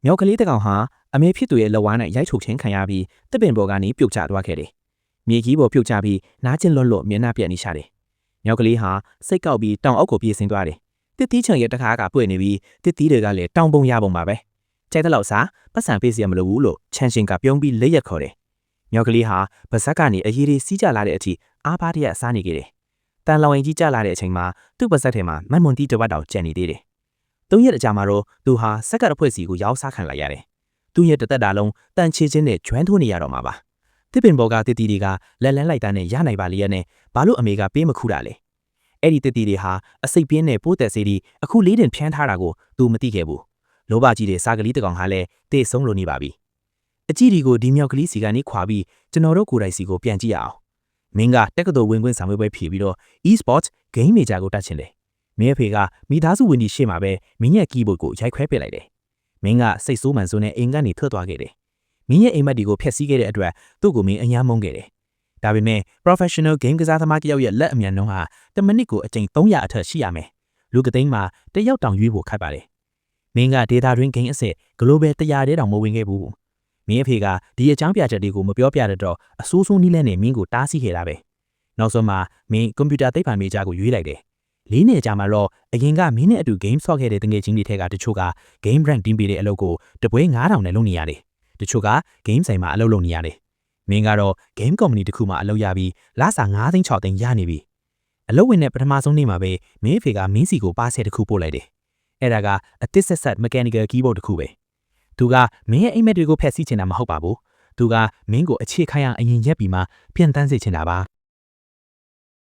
မြောက်ကလေးတကောင်ဟာအမေဖြစ်သူရဲ့လက်ဝါးနဲ့ရိုက်ထုတ်ခြင်းခံရပြီးတစ်ပင်ပေါ်ကနေပြုတ်ကျသွားခဲ့တယ်။မြေကြီးပေါ်ပြုတ်ကျပြီးနားကျင်လွတ်မျက်နှာပြက်နေရှာတယ်။မြောက်ကလေးဟာစိတ်ကောက်ပြီးတောင်အောက်ကိုပြေးဆင်းသွားတယ်။တစ်သီးချံရဲ့တခါကပွေနေပြီးတစ်သီးတွေကလည်းတောင်ပုံရပုံပါပဲ။ကျဲတဲ့လောက်စားပတ်စံပေးစီရမလို့ဘူးလို့ချန်ရှင်ကပြုံးပြီးလက်ရက်ခေါ်တယ်။မြောက်ကလေးဟာဗဇက်ကနေအရေးတွေစီးကျလာတဲ့အထိအားပါးတရစားနေခဲ့တယ်။တန်လောင်ရင်ကြီးကျလာတဲ့အချိန်မှာသူ့ဗဇက်ထဲမှာမန်မွန်တီတပတ်တောင်ကျန်နေသေးတယ်။၃ရက်အကြာမှာတော့သူဟာစက်ကပ်အဖွဲ့စီကိုရောက်စားခံလိုက်ရတယ်။သူ့ရဲ့တသက်တာလုံးတန်ချေချင်းနဲ့ကျွမ်းထိုးနေရတော့မှာပါ။တစ်ပင်ပေါ်ကတစ်တီတွေကလက်လန်းလိုက်တန်းနဲ့ရနိုင်ပါလျက်နဲ့ဘာလို့အမေကပေးမခုတာလဲ။အဲ့ဒီတစ်တီတွေဟာအစိတ်ပြင်းနဲ့ပိုးသက်စေးဒီအခုလေးတင်ဖြန်းထားတာကိုသူမသိခဲ့ဘူး။လောဘကြီးတဲ့စားကလေးတကောင်ဟာလည်းတေဆုံးလို့နေပါပြီ။အကြည့်ဒီကိုဒီမြောက်ကလေးစီကနေခွာပြီးကျွန်တော်တို့ကိုယ်တိုင်စီကိုပြန်ကြည့်ရအောင်။မင်းကတက္ကသိုလ်ဝင်ခွင့်ဆောင်ရွက်ပွဲဖြေပြီးတော့ e-sports game major ကိုတက်ချင်တယ်။မင်းအဖေကမိသားစုဝင်ကြီးရှေ့မှာပဲမင်းရဲ့ keyboard ကိုရိုက်ခွဲပစ်လိုက်တယ်။မင်းကစိတ်ဆိုးမှန်ဆိုးနဲ့အိမ်ကနေထွက်သွားခဲ့တယ်။မင်းရဲ့အိမ်မက်ဒီကိုဖျက်ဆီးခဲ့တဲ့အတွက်သူ့ကိုမင်းအညာမုန်းခဲ့တယ်။ဒါပေမဲ့ professional game ကစားသမားတယောက်ရဲ့လက်အမြန်နှုန်းဟာ10မိနစ်ကိုအကြိမ်300အထက်ရှိရမယ်။လူကသိန်းမှာတယောက်တောင်ရွေးဖို့ခက်ပါတယ်။မင်းက data တွင်း game အစစ် global 100တဲတောင်မဝင်ခဲ့ဘူး။မင်းအဖေကဒီအကြောင်းပြချက်တွေကိုမပြောပြတဲ့တော့အဆိုးဆုံးနည်းလမ်းနဲ့မင်းကိုတားဆီးခဲ့တာပဲ။နောက်ဆုံးမှာမင်းကွန်ပျူတာသိပ္ပံမေဂျာကိုရွေးလိုက်တယ်။၄နှစ်ကြာမှတော့အရင်ကမင်းနဲ့အတူ game ဆော့ခဲ့တဲ့တငယ်ချင်းတွေထဲကတချို့က game brand တင်ပေးတဲ့အလုပ်ကိုတပွဲ9000နဲ့လုပ်နေရတယ်။တချို့က game ဆိုင်မှာအလုပ်လုပ်နေရတယ်။မင်းကတော့ game company တစ်ခုမှာအလုပ်ရပြီးလစာ9သိန်း6သိန်းရနေပြီ။အလုပ်ဝင်တဲ့ပထမဆုံးနေ့မှာပဲမင်းအဖေကမင်းစီကိုပါဆယ်တစ်ခုပို့လိုက်တယ်။အဲ့ဒါကအသစ်ဆက်ဆက် mechanical keyboard တစ်ခုပဲ။သူကမင်းရဲ့အိမ်မက်တွေကိုဖျက်ဆီးချင်တာမဟုတ်ပါဘူး။သူကမင်းကိုအခြေခိုင်းအောင်အရင်ရက်ပြီးမှပြန်တန်းစေချင်တာပါ။